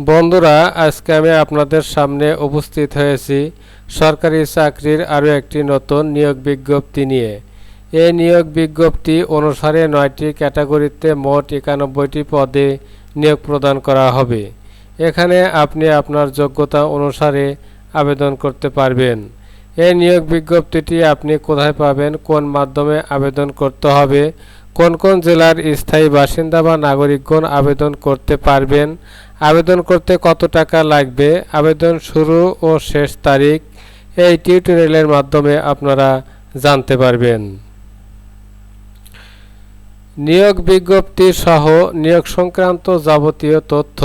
বন্ধুরা, আজকে আমি আপনাদের সামনে উপস্থিত হয়েছি সরকারি চাকরির আরও একটি নতুন নিয়োগ বিজ্ঞপ্তি নিয়ে। এই নিয়োগ বিজ্ঞপ্তি অনুসারে 9টি ক্যাটাগরিতে মোট 91টি পদে নিয়োগ প্রদান করা হবে। এখানে আপনি আপনার যোগ্যতা অনুসারে আবেদন করতে পারবেন। এই নিয়োগ বিজ্ঞপ্তিটি আপনি কোথায় পাবেন, কোন মাধ্যমে আবেদন করতে হবে, কোন কোন জেলার স্থায়ী বাসিন্দা বা নাগরিকগণ আবেদন করতে পারবেন, আবেদন করতে কত টাকা লাগবে, আবেদন শুরু ও শেষ তারিখ এই টিউটোরিয়ালের মাধ্যমে আপনারা জানতে পারবেন। নিয়োগ বিজ্ঞপ্তি সহ নিয়োগ সংক্রান্ত যাবতীয় তথ্য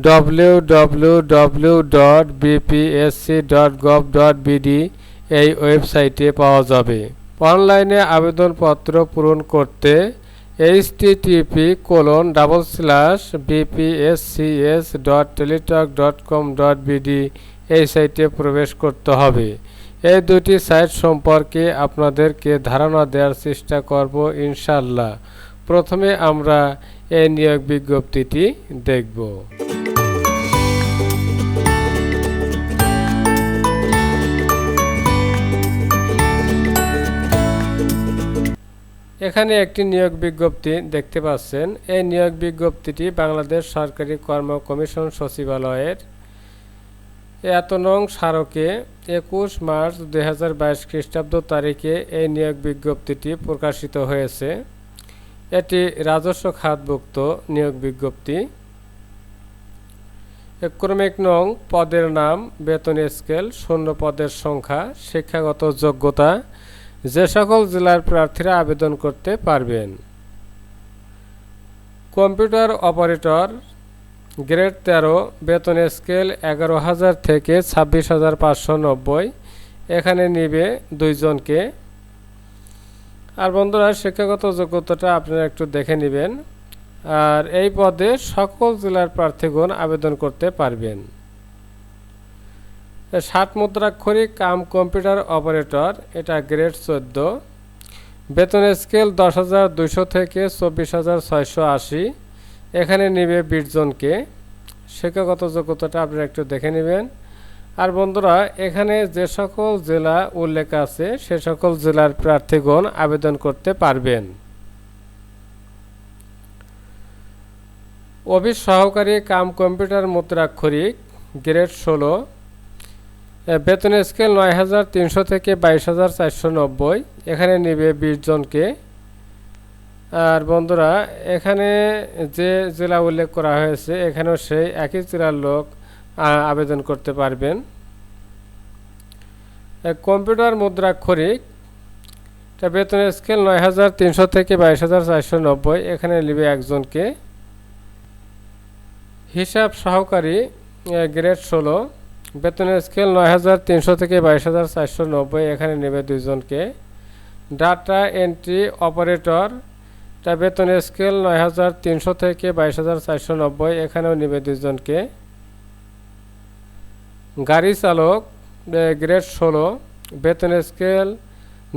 www.bpsc.gov.bd এই ওয়েবসাইটে পাওয়া যাবে। অনলাইনে আবেদনপত্র পূরণ করতে http://bpscs.teletalk.com.bd এই সাইটে প্রবেশ করতে হবে। এই দুটি সাইট সম্পর্কে আপনাদেরকে ধারণা দেওয়ার চেষ্টা করব ইনশাআল্লাহ। প্রথমে আমরা এই নিয়োগ বিজ্ঞপ্তিটি দেখব। এখানে একটি নিয়োগ বিজ্ঞপ্তি দেখতে পাচ্ছেন। এই নিয়োগ বিজ্ঞপ্তিটি বাংলাদেশ সরকারি কর্ম কমিশন সচিবালয়ের 1 নং স্মারকে 21 মার্চ 2022 খ্রিস্টাব্দ তারিখে এই নিয়োগ বিজ্ঞপ্তিটি প্রকাশিত হয়েছে। এটি রাজস্ব খাতভুক্ত নিয়োগ বিজ্ঞপ্তি। ক্রমিক নং, পদের নাম, বেতন স্কেল, শূন্য পদের সংখ্যা, শিক্ষাগত যোগ্যতা, যে সকল জেলার প্রার্থীরা আবেদন করতে পারবেন। কম্পিউটার অপারেটর গ্রেড 13, বেতন স্কেল 11,000 থেকে 26,590, এখানে নিবে 2 জনকে। আর বন্ধুরা, শিক্ষাগত যোগ্যতাটা আপনারা একটু দেখে নেবেন। আর এই পদে সকল জেলার প্রার্থীগণ আবেদন করতে পারবেন। 60 মুদ্রাক্ষরিক কাম কম্পিউটার অপারেটর, এটা গ্রেড 14, বেতন স্কেল 10,200 থেকে 24,680, এখানে নিবে 20 জনকে। শিক্ষাগত যোগ্যতাটা আপনারা একটু দেখে নেবেন। আর বন্ধুরা, এখানে যে সকল জেলা উল্লেখ আছে সে সকল জেলার প্রার্থীগণ আবেদন করতে পারবেন। অফিস সহকারী কাম কম্পিউটার মুদ্রাক্ষরিক গ্রেড 16, বেতন স্কেল 9,300 থেকে 22,490, এখানে নিবে 20 জনকে। আর বন্ধুরা, এখানে যে জেলা উল্লেখ করা হয়েছে এখানেও সেই একই জেলার লোক আবেদন করতে পারবেন। কম্পিউটার মুদ্রাক্ষরিক, বেতন স্কেল 9,300 থেকে 22,490, এখানে নিবে 1 জনকে। হিসাব সহকারী গ্রেড 16, বেতন স্কেল 9,300 থেকে 22,490, এখানে নেবে 2 জনকে। ডাটা এন্ট্রি অপারেটর, বেতন স্কেল 9,300 থেকে 22,490, এখানেও নেবে 2 জনকে। গাড়ি চালক গ্রেড 16, বেতন স্কেল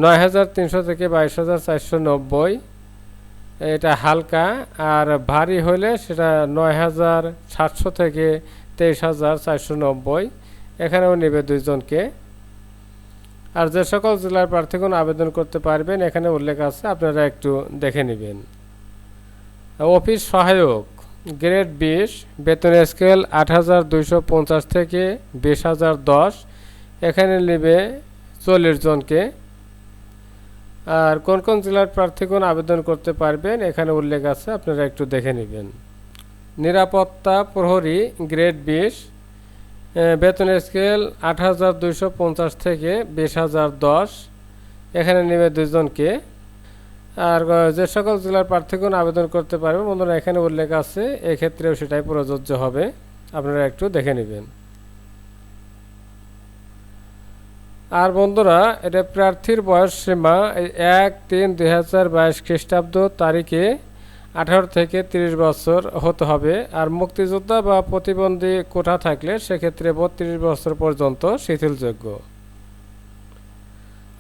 9,300 থেকে 22,490, এটা হালকা। আর ভারী হলে সেটা 9,700 থেকে 23,490, এখানেও নেবে 2 জনকে। আর যে সকল জেলার প্রার্থীগণ আবেদন করতে পারবেন এখানে উল্লেখ আছে, আপনারা একটু দেখে নেবেন। অফিস সহায়ক গ্রেড 20, বেতন স্কেল 8,250 থেকে 20,010, এখানে নেবে 40 জনকে। আর কোন কোন জেলার প্রার্থীগণ আবেদন করতে পারবেন এখানে উল্লেখ আছে, আপনারা একটু দেখে নেবেন। নিরাপত্তা প্রহরী গ্রেড 20, বেতন স্কেল 8,250 থেকে 20,010, এখানে নেবে 2 জনকে। আর যে সকল জেলার প্রার্থীগণ আবেদন করতে পারবেন বন্ধুরা এখানে উল্লেখ আছে, এক্ষেত্রেও সেটাই প্রযোজ্য হবে, আপনারা একটু দেখে নেবেন। আর বন্ধুরা, এটা প্রার্থীর বয়স সীমা 1/3/2022 খ্রিস্টাব্দ তারিখে 18 থেকে 30 বছর হতে হবে। আর মুক্তিযোদ্ধা বা প্রতিবন্ধী কোটা থাকলে সেক্ষেত্রে 32 বছর পর্যন্ত শিথিলযোগ্য।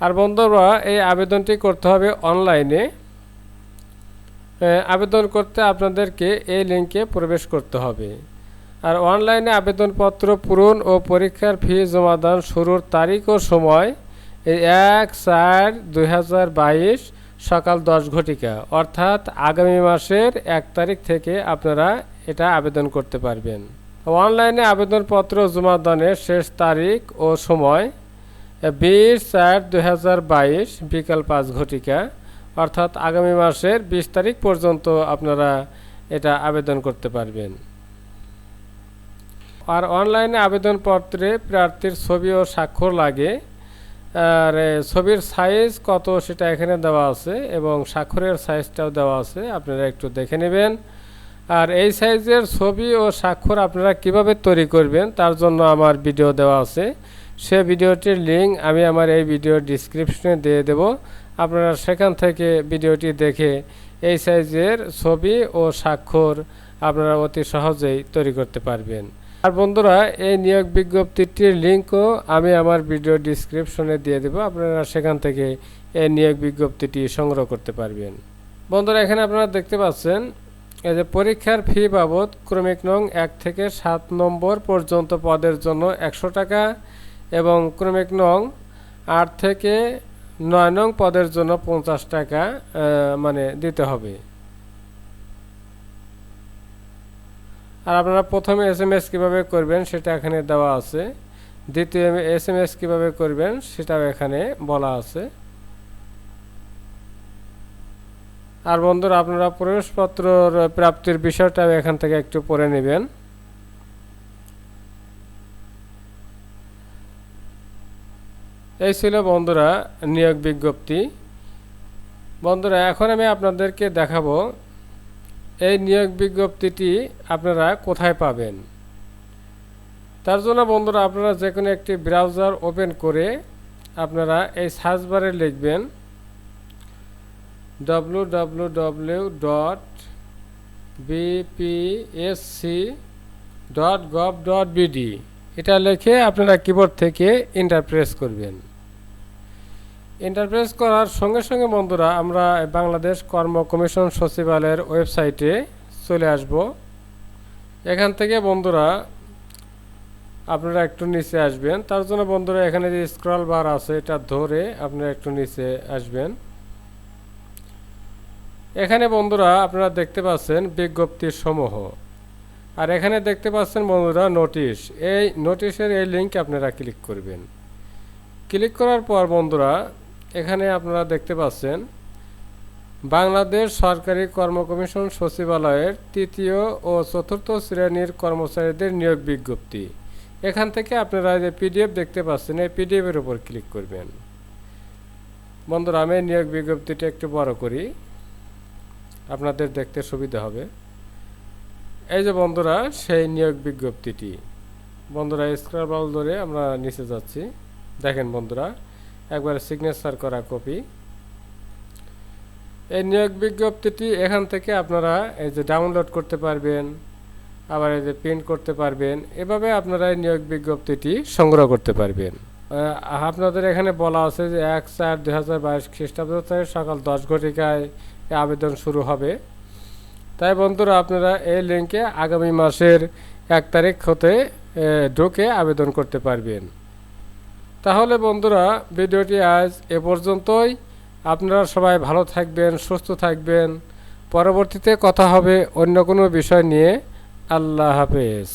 আর বন্ধুরা, এই আবেদনটি করতে হবে অনলাইনে। আবেদন করতে আপনাদেরকে এই লিঙ্কে প্রবেশ করতে হবে। আর অনলাইনে আবেদনপত্র পূরণ ও পরীক্ষার ফি জমাদান শুরুর তারিখ ও সময় এই 1/4/2022 সকাল 10 ঘটিকা, অর্থাৎ আগামী মাসের 1 তারিখ থেকে আপনারা এটা আবেদন করতে পারবেন। অনলাইনে আবেদনপত্র জমাদানের শেষ তারিখ ও সময় 20/4/2022 বিকাল 5 ঘটিকা, অর্থাৎ আগামী মাসের 20 তারিখ পর্যন্ত আপনারা এটা আবেদন করতে পারবেন। আর অনলাইনে আবেদনপত্রে প্রার্থীর ছবি ও স্বাক্ষর লাগে, আর ছবির সাইজ কত সেটা এখানে দেওয়া আছে এবং স্বাক্ষরের সাইজটাও দেওয়া আছে, আপনারা একটু দেখে নেবেন। আর এই সাইজের ছবি ও স্বাক্ষর আপনারা কিভাবে তৈরি করবেন তার জন্য আমার ভিডিও দেওয়া আছে, সে ভিডিওটির লিঙ্ক আমি আমার এই ভিডিওর ডিসক্রিপশনে দিয়ে দেব। আপনারা সেখান থেকে ভিডিওটি দেখে এই সাইজের ছবি ও স্বাক্ষর আপনারা অতি সহজেই তৈরি করতে পারবেন। আর বন্ধুরা, এই নিয়োগ বিজ্ঞপ্তিটির লিঙ্কও আমি আমার ভিডিও ডিসক্রিপশনে দিয়ে দেব, আপনারা সেখান থেকে এই নিয়োগ বিজ্ঞপ্তিটি সংগ্রহ করতে পারবেন। বন্ধুরা, এখানে আপনারা দেখতে পাচ্ছেন এই যে পরীক্ষার ফি বাবদ ক্রমিক নং 1 থেকে 7 নম্বর পর্যন্ত পদের জন্য 100 টাকা এবং ক্রমিক নং 8 থেকে 9 নং পদের জন্য 50 টাকা দিতে হবে। আর আপনারা প্রথমে SMS কিভাবে করবেন সেটা এখানে দেওয়া আছে, দ্বিতীয় SMS কিভাবে করবেন সেটাও এখানে বলা আছে। আর বন্ধুরা, আপনারা প্রবেশপত্রর প্রাপ্তির বিষয়টাও এখান থেকে একটু পড়ে নেবেন। এই ছিল বন্ধুরা নিয়োগ বিজ্ঞপ্তি। বন্ধুরা, এখন আমি আপনাদেরকে দেখাবো এই নিয়োগ বিজ্ঞপ্তিটি আপনারা কোথায় পাবেন। তার জন্য বন্ধুরা, আপনারা যে কোনো একটি ব্রাউজার ওপেন করে আপনারা এই সার্চ বারে লিখবেন www.bpsc.gov.bd। এটা লিখে আপনারা কিবোর্ড থেকে এন্টার প্রেস করবেন। এন্টার প্রেস করার সঙ্গে সঙ্গে বন্ধুরা আমরা বাংলাদেশ কর্ম কমিশন সচিবালয়ের ওয়েবসাইটে চলে আসব। এখান থেকে বন্ধুরা আপনারা একটু নিচে আসবেন। তার জন্য বন্ধুরা এখানে যে স্ক্রল বার আছে এটা ধরে আপনারা একটু নিচে আসবেন। এখানে বন্ধুরা আপনারা দেখতে পাচ্ছেন বিজ্ঞপ্তির সমূহ, আর এখানে দেখতে পাচ্ছেন বন্ধুরা নোটিশ। এই নোটিশের এই লিঙ্কে আপনারা ক্লিক করবেন। ক্লিক করার পর বন্ধুরা এখানে আপনারা দেখতে পাচ্ছেন বাংলাদেশ সরকারি কর্ম কমিশন সচিবালয়ের 3য় ও 4র্থ শ্রেণীর কর্মচারীদের নিয়োগ বিজ্ঞপ্তি। এখান থেকে আপনারা যে PDF দেখতে পাচ্ছেন এই PDF এর উপর ক্লিক করবেন। বন্ধুরা, আমি নিয়োগ বিজ্ঞপ্তিটা একটু বড় করি, আপনাদের দেখতে সুবিধা হবে। এই যে বন্ধুরা সেই নিয়োগ বিজ্ঞপ্তিটি, বন্ধুরা স্ক্রল বার ধরে আমরা নিচে যাচ্ছি। দেখেন বন্ধুরা, একবার সিগনেচার করা কপি। এই নিয়োগ বিজ্ঞপ্তিটি এখান থেকে আপনারা এই যে ডাউনলোড করতে পারবেন, আবার এই যে প্রিন্ট করতে পারবেন। এভাবে আপনারা এই নিয়োগ বিজ্ঞপ্তিটি সংগ্রহ করতে পারবেন। আপনাদের এখানে বলা আছে যে 1/4/2022 খ্রিস্টাব্দ থেকে সকাল 10 ঘটিকায় আবেদন শুরু হবে। তাই বন্ধুরা আপনারা এই লিঙ্কে আগামী মাসের 1 তারিখ হতে ঢুকে আবেদন করতে পারবেন। তাহলে বন্ধুরা ভিডিওটি আজ এ পর্যন্তই। আপনারা সবাই ভালো থাকবেন, সুস্থ থাকবেন। পরবর্তীতে কথা হবে অন্য কোনো বিষয় নিয়ে। আল্লাহ হাফেজ।